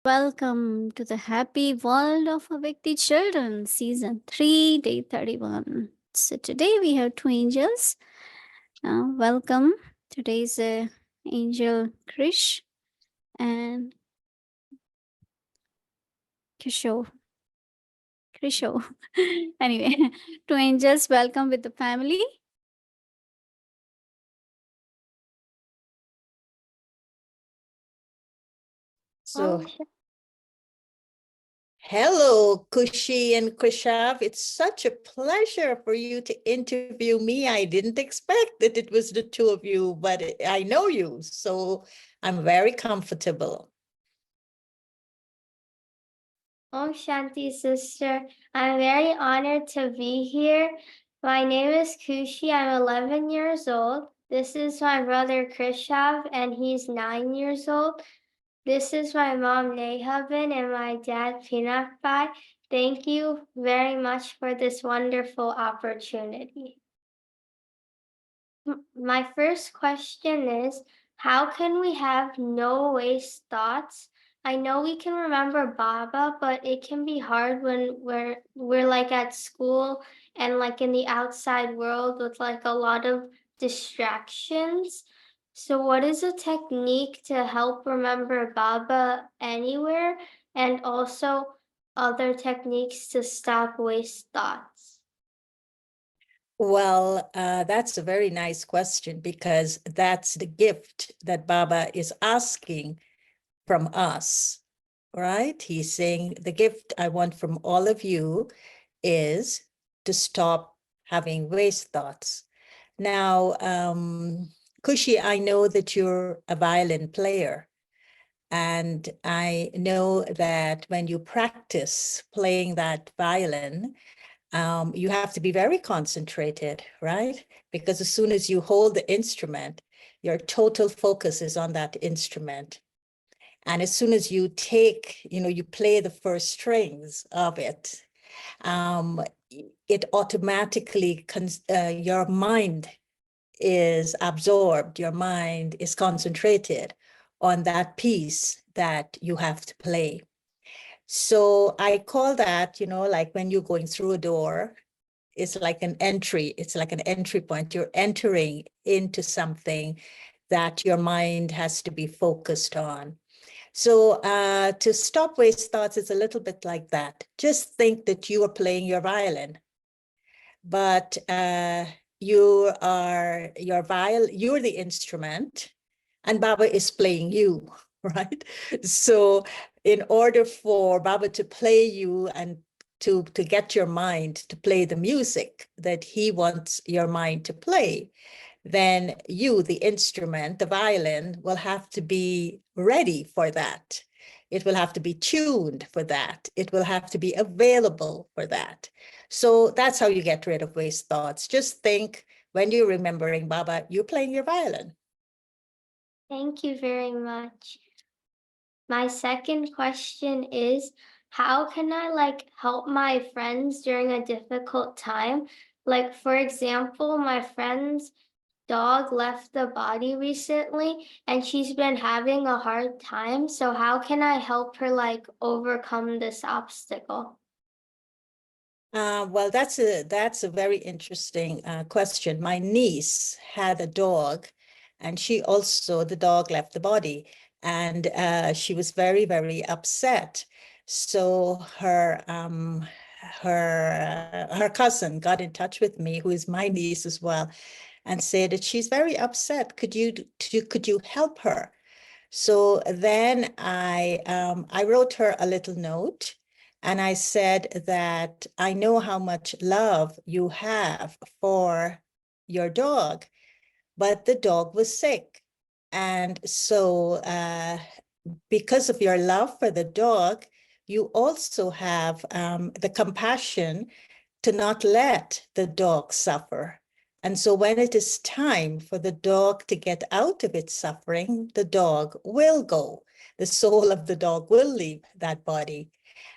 Welcome to the happy world of Avyakti children, season 3, day 31. So today we have two angels. Welcome. Today's angel Krish and Kisho. Krisho. Anyway, two angels, welcome with the family. So, hello, Khushi and Krishav. It's such a pleasure for you to interview me. I didn't expect that it was the two of you, but I know you, so I'm very comfortable. Om Shanti, sister. I'm very honored to be here. My name is Khushi. I'm 11 years old. This is my brother Krishav, and he's 9 years old. This is my mom Nehabin and my dad Pinakbai. Thank you very much for this wonderful opportunity. My first question is, how can we have no waste thoughts? I know we can remember Baba, but it can be hard when we're like at school and like in the outside world with like a lot of distractions. So what is a technique to help remember Baba anywhere, and also other techniques to stop waste thoughts? Well, that's a very nice question because that's the gift that Baba is asking from us, right? He's saying the gift I want from all of you is to stop having waste thoughts. Now, Khushi, I know that you're a violin player, and I know that when you practice playing that violin, you have to be very concentrated, right? Because as soon as you hold the instrument, your total focus is on that instrument. And as soon as you you play the first strings of it, it automatically, your mind is absorbed, your mind is concentrated on that piece that you have to play. So I call that, like when you're going through a door, it's like an entry. It's like an entry point. You're entering into something that your mind has to be focused on. So to stop waste thoughts, it's a little bit like that. Just think that you are playing your violin, but you're the instrument, and Baba is playing you, right? So in order for Baba to play you and to get your mind to play the music that he wants your mind to play, then you, the instrument, the violin, will have to be ready for that. It will have to be tuned for that. It will have to be available for that. So that's how you get rid of waste thoughts. Just think when you're remembering Baba, you're playing your violin. Thank you very much. My second question is, how can I help my friends during a difficult time? Like, for example, my friend's dog left the body recently and she's been having a hard time. So how can I help her overcome this obstacle? Well, that's a very interesting question. My niece had a dog, and the dog left the body, and she was very, very upset. So her cousin got in touch with me, who is my niece as well, and said that she's very upset. Could you help her? So then I wrote her a little note, and I said that I know how much love you have for your dog, but the dog was sick. And so because of your love for the dog, you also have the compassion to not let the dog suffer. And so when it is time for the dog to get out of its suffering, the dog will go. The soul of the dog will leave that body.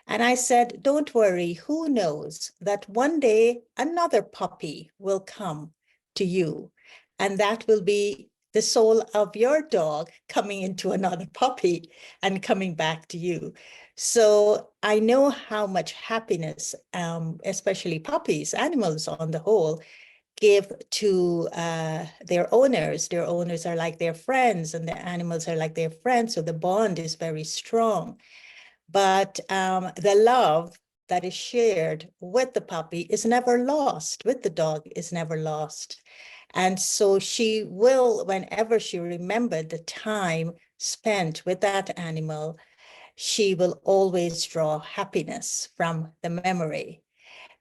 And I said, don't worry, who knows that one day another puppy will come to you, and that will be the soul of your dog coming into another puppy and coming back to you. So I know how much happiness, especially puppies, animals on the whole, give to their owners. Their owners are like their friends, and the animals are like their friends. So the bond is very strong. But the love that is shared with the puppy is never lost, with the dog is never lost. And so she will, whenever she remembered the time spent with that animal, she will always draw happiness from the memory.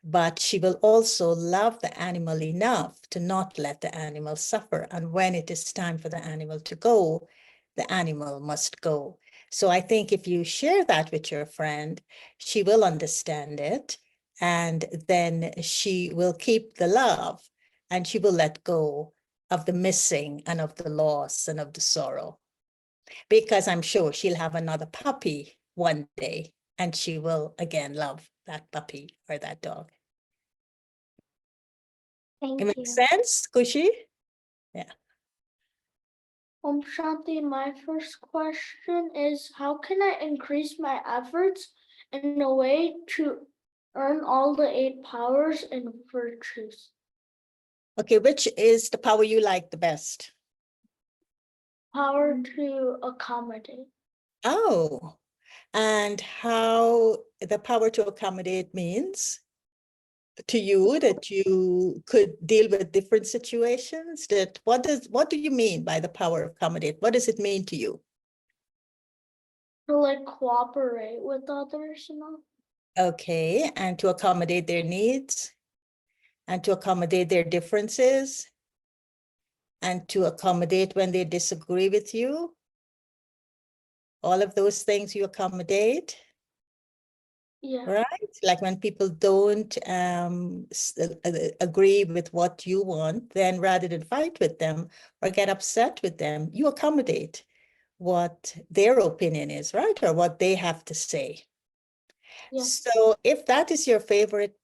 But she will also love the animal enough to not let the animal suffer. And when it is time for the animal to go, the animal must go. So I think if you share that with your friend, she will understand it. And then she will keep the love and she will let go of the missing and of the loss and of the sorrow. Because I'm sure she'll have another puppy one day and she will again love that puppy or that dog. It Thank makes you. sense, Khushi? Shanti, my first question is how can I increase my efforts in a way to earn all the 8 powers and virtues? Okay, which is the power you like the best? Power to accommodate. Oh, and how the power to accommodate means to you that you could deal with different situations? That what do you mean by the power of accommodate? What does it mean to you? To like cooperate with others, you know? Okay, and to accommodate their needs and to accommodate their differences and to accommodate when they disagree with you. All of those things you accommodate. Yeah. Right? Like when people don't agree with what you want, then rather than fight with them or get upset with them, you accommodate what their opinion is, right? Or what they have to say. Yeah. So if that is your favorite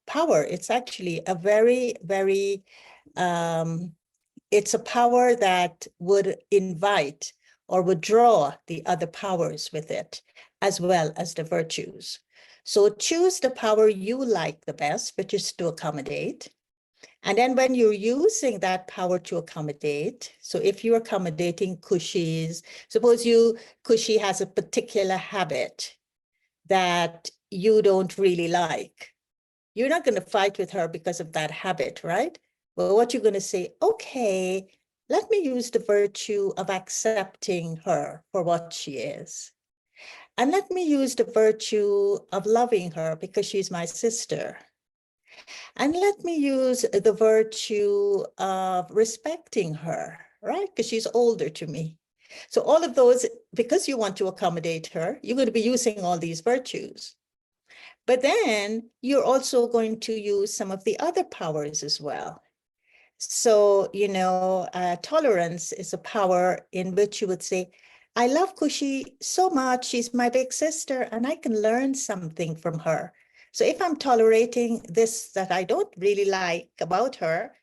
power, it's actually a very, very, it's a power that would invite or would draw the other powers with it, as well as the virtues. So choose the power you like the best, which is to accommodate. And then when you're using that power to accommodate, so if you're accommodating Khushi's, suppose Khushi has a particular habit that you don't really like. You're not going to fight with her because of that habit, right? Well, what you're going to say, okay, let me use the virtue of accepting her for what she is. And let me use the virtue of loving her because she's my sister. And let me use the virtue of respecting her, right? Because she's older to me. So all of those, because you want to accommodate her, you're going to be using all these virtues. But then you're also going to use some of the other powers as well. So, tolerance is a power in which you would say, I love Khushi so much. She's my big sister and I can learn something from her. So if I'm tolerating this that I don't really like about her,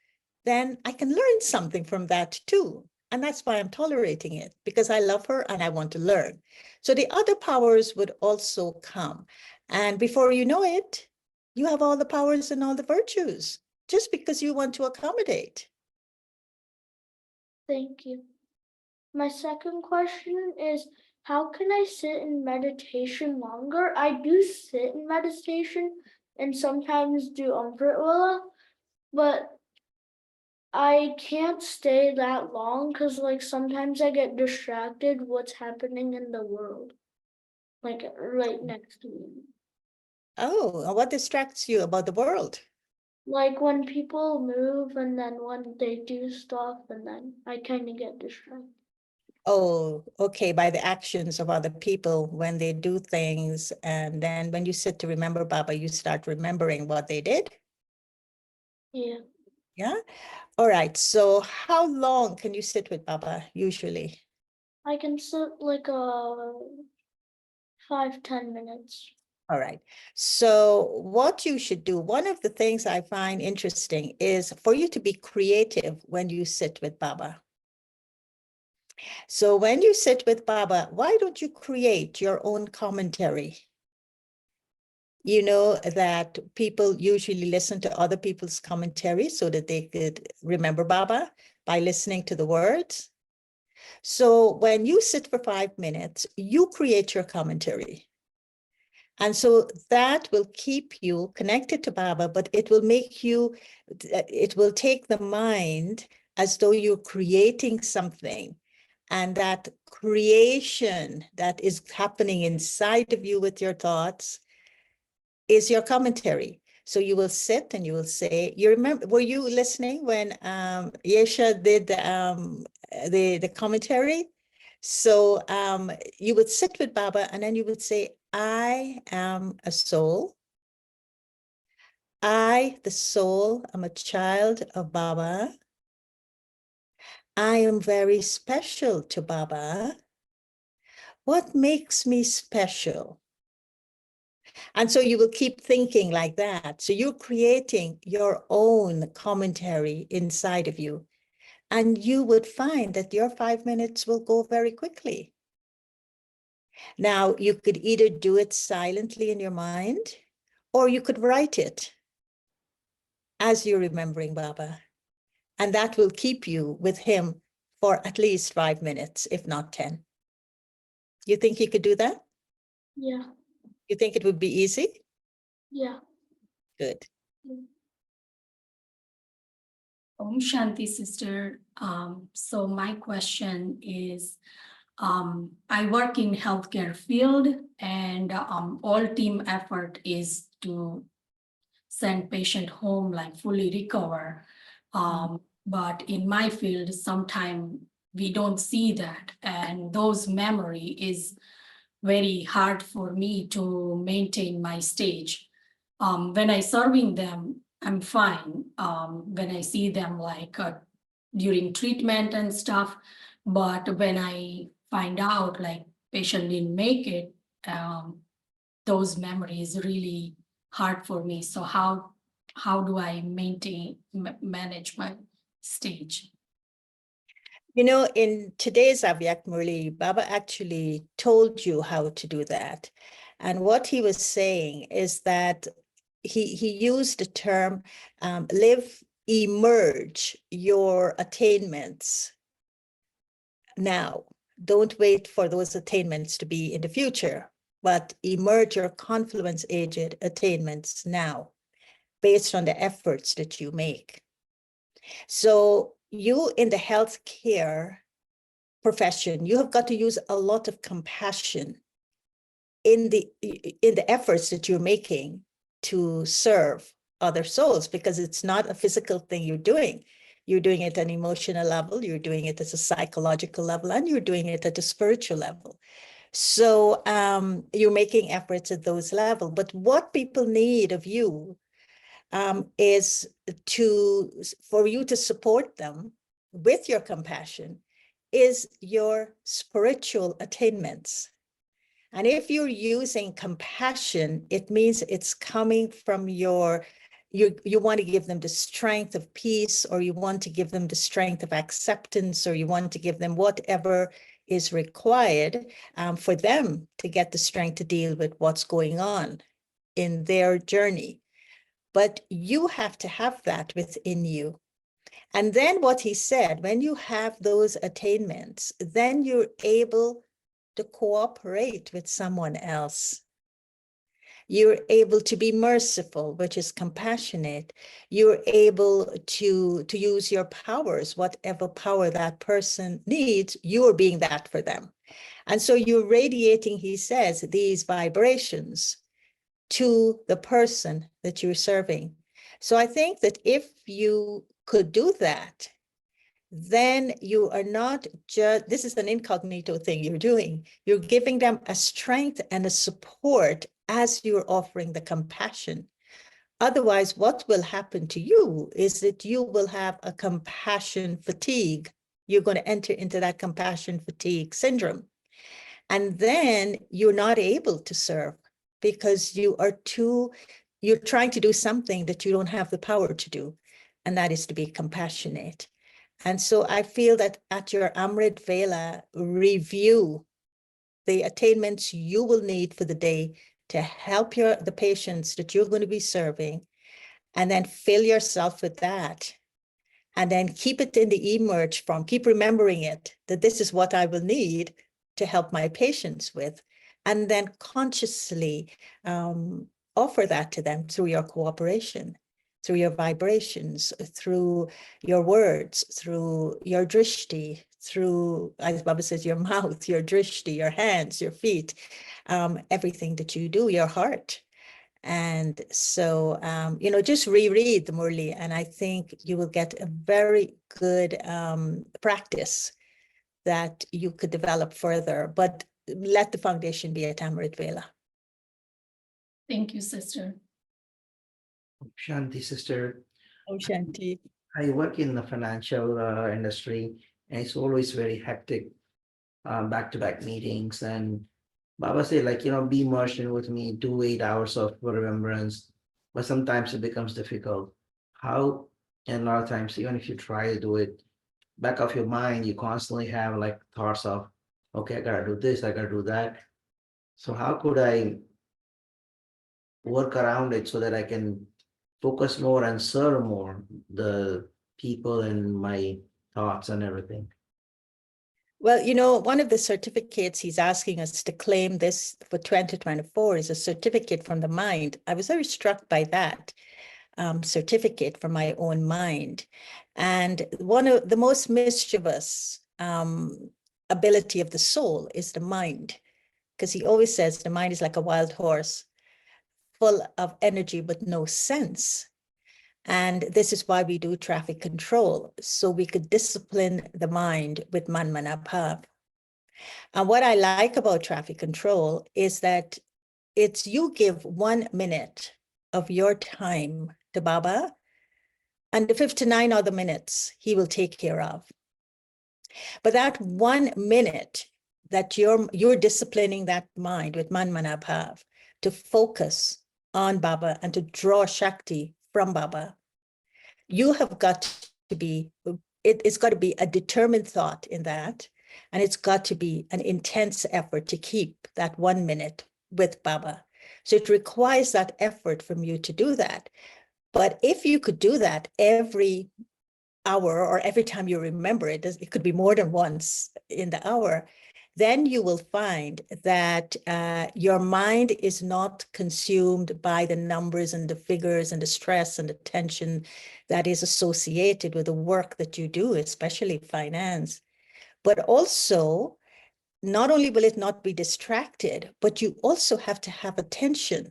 then I can learn something from that too. And that's why I'm tolerating it, because I love her and I want to learn. So the other powers would also come. And before you know it, you have all the powers and all the virtues, just because you want to accommodate. Thank you. My second question is how can I sit in meditation longer? I do sit in meditation and sometimes do Amrit, but I can't stay that long because like sometimes I get distracted what's happening in the world, like right next to me. Oh, what distracts you about the world? Like when people move and then when they do stuff and then I kind of get distracted. Oh, okay, by the actions of other people when they do things. And then when you sit to remember Baba, you start remembering what they did. Yeah, Yeah. All right. So how long can you sit with Baba usually? I can sit like 5-10 minutes. All right. So what you should do, one of the things I find interesting is for you to be creative when you sit with Baba. So when you sit with Baba, why don't you create your own commentary? You know that people usually listen to other people's commentary so that they could remember Baba by listening to the words. So when you sit for 5 minutes, you create your commentary. And so that will keep you connected to Baba, but it will make you, it will take the mind as though you're creating something. And that creation that is happening inside of you with your thoughts is your commentary. So you will sit and you will say, you remember, were you listening when Yesha did the commentary? So you would sit with Baba and then you would say, I am a soul. I, the soul, am a child of Baba. I am very special to Baba. What makes me special? And so you will keep thinking like that. So you're creating your own commentary inside of you. And you would find that your 5 minutes will go very quickly. Now, you could either do it silently in your mind, or you could write it as you're remembering Baba. And that will keep you with him for at least 5 minutes, if not 10. You think you could do that? Yeah. You think it would be easy? Yeah. Good. Om Shanti, sister. So my question is, I work in healthcare field, and all team effort is to send patient home like fully recover. But in my field, sometimes we don't see that, and those memory is very hard for me to maintain my stage. When I serving them, I'm fine. When I see them like during treatment and stuff, but when I find out like patient didn't make it, those memories really hard for me. So how do I manage my stage? You know, in today's Avyakti, Baba actually told you how to do that. And what he was saying is that he used the term emerge your attainments now. Don't wait for those attainments to be in the future, but emerge your confluence aged attainments now based on the efforts that you make. So you in the healthcare profession, you have got to use a lot of compassion in the efforts that you're making to serve other souls, because it's not a physical thing you're doing. You're doing it at an emotional level, you're doing it at a psychological level, and you're doing it at a spiritual level. So you're making efforts at those levels. But what people need of you is for you to support them with your compassion, is your spiritual attainments. And if you're using compassion, it means it's coming from you want to give them the strength of peace, or you want to give them the strength of acceptance, or you want to give them whatever is required for them to get the strength to deal with what's going on in their journey. But you have to have that within you. And then what he said, when you have those attainments, then you're able to cooperate with someone else. You're able to be merciful, which is compassionate. You're able to use your powers, whatever power that person needs, you're being that for them. And so you're radiating, he says, these vibrations to the person that you're serving. So I think that if you could do that, then you are not just, this is an incognito thing you're doing. You're giving them a strength and a support as you're offering the compassion. Otherwise, what will happen to you is that you will have a compassion fatigue. You're going to enter into that compassion fatigue syndrome. And then you're not able to serve because you're trying to do something that you don't have the power to do. And that is to be compassionate. And so I feel that at your Amrit Vela, review the attainments you will need for the day to help the patients that you're going to be serving, and then fill yourself with that. And then keep it in the emerge from, keep remembering it, that this is what I will need to help my patients with. And then consciously offer that to them through your cooperation, through your vibrations, through your words, through your drishti, through, as Baba says, your mouth, your drishti, your hands, your feet, everything that you do, your heart. And so, just reread the Murli, and I think you will get a very good practice that you could develop further, but let the foundation be at Amrit Vela. Thank you, sister. Shanti, sister. Oh, Shanti. I work in the financial industry, and it's always very hectic, back-to-back meetings. And Baba said, be immersed in with me, do 8 hours of remembrance, but sometimes it becomes difficult. How, and a lot of times, even if you try to do it, back of your mind, you constantly have thoughts of, okay, I gotta do this, I gotta do that. So how could I work around it so that I can focus more and serve more the people and my thoughts and everything? Well, one of the certificates he's asking us to claim this for 2024 is a certificate from the mind. I was very struck by that certificate from my own mind. And one of the most mischievous ability of the soul is the mind, because he always says the mind is like a wild horse, full of energy but no sense. And this is why we do traffic control, so we could discipline the mind with Manmanabhav. And what I like about traffic control is that it's you give 1 minute of your time to Baba, and the 59 other minutes he will take care of. But that 1 minute that you're disciplining that mind with Manmanabhav to focus on Baba and to draw Shakti from Baba, you have got to be, it's got to be a determined thought in that, and it's got to be an intense effort to keep that 1 minute with Baba. So it requires that effort from you to do that. But if you could do that every hour or every time you remember it, it could be more than once in the hour, then you will find that your mind is not consumed by the numbers and the figures and the stress and the tension that is associated with the work that you do, especially finance. But also, not only will it not be distracted, but you also have to have attention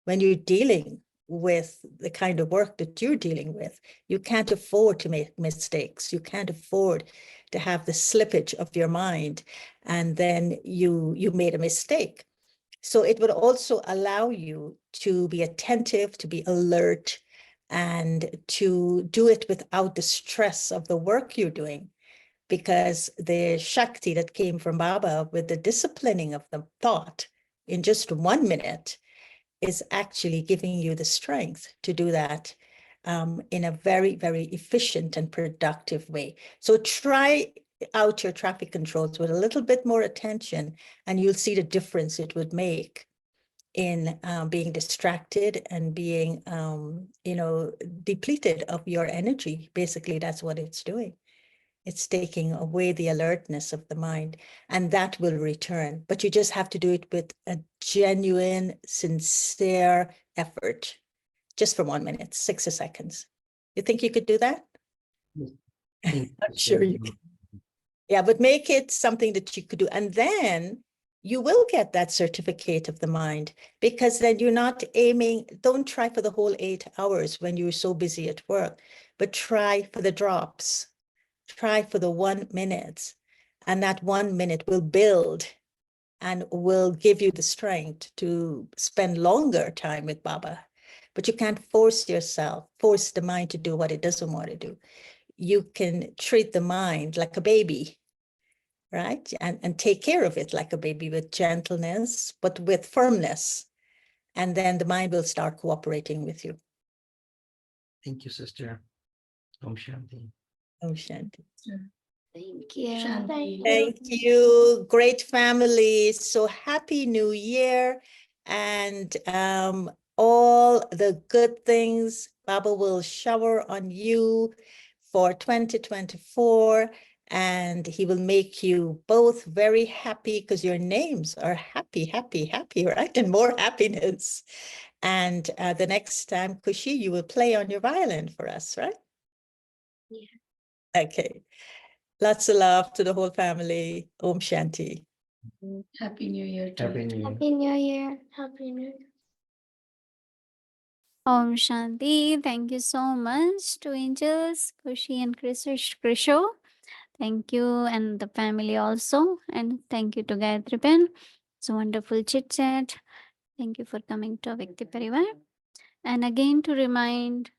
when you're dealing with the kind of work that you're dealing with. You can't afford to make mistakes. You can't afford to have the slippage of your mind, and then you made a mistake. So it would also allow you to be attentive, to be alert, and to do it without the stress of the work you're doing, because the Shakti that came from Baba with the disciplining of the thought in just 1 minute is actually giving you the strength to do that in a very, very efficient and productive way. So try out your traffic controls with a little bit more attention, and you'll see the difference it would make in being distracted and being, depleted of your energy. Basically, that's what it's doing. It's taking away the alertness of the mind, and that will return. But you just have to do it with a genuine, sincere effort, just for 1 minute, 60 seconds. You think you could do that? I'm sure you can. Yeah, but make it something that you could do. And then you will get that certificate of the mind, because then you're not aiming, don't try for the whole 8 hours when you're so busy at work, but try for the drops. Try for the 1 minute, and that 1 minute will build and will give you the strength to spend longer time with Baba. But you can't force the mind to do what it doesn't want to do. You can treat the mind like a baby, right? And take care of it like a baby, with gentleness, but with firmness. And then the mind will start cooperating with you. Thank you, sister. Om Shanti. Om Shanti. Thank you. Shanti. Thank you. Great family. So happy new year. And all the good things Baba will shower on you for 2024. And he will make you both very happy because your names are happy, happy, happy, right? And more happiness. And the next time, Khushi, you will play on your violin for us, right? Yeah. Okay. Lots of love to the whole family. Om Shanti. Happy New Year to Happy you. New Year. Happy New Year. Happy New Year. Om Shanti. Thank you so much to Angels, Khushi and Krishav. Thank you and the family also. And thank you to Gayatri Ben. It's a wonderful chit chat. Thank you for coming to Avyakti Parivar. And again to remind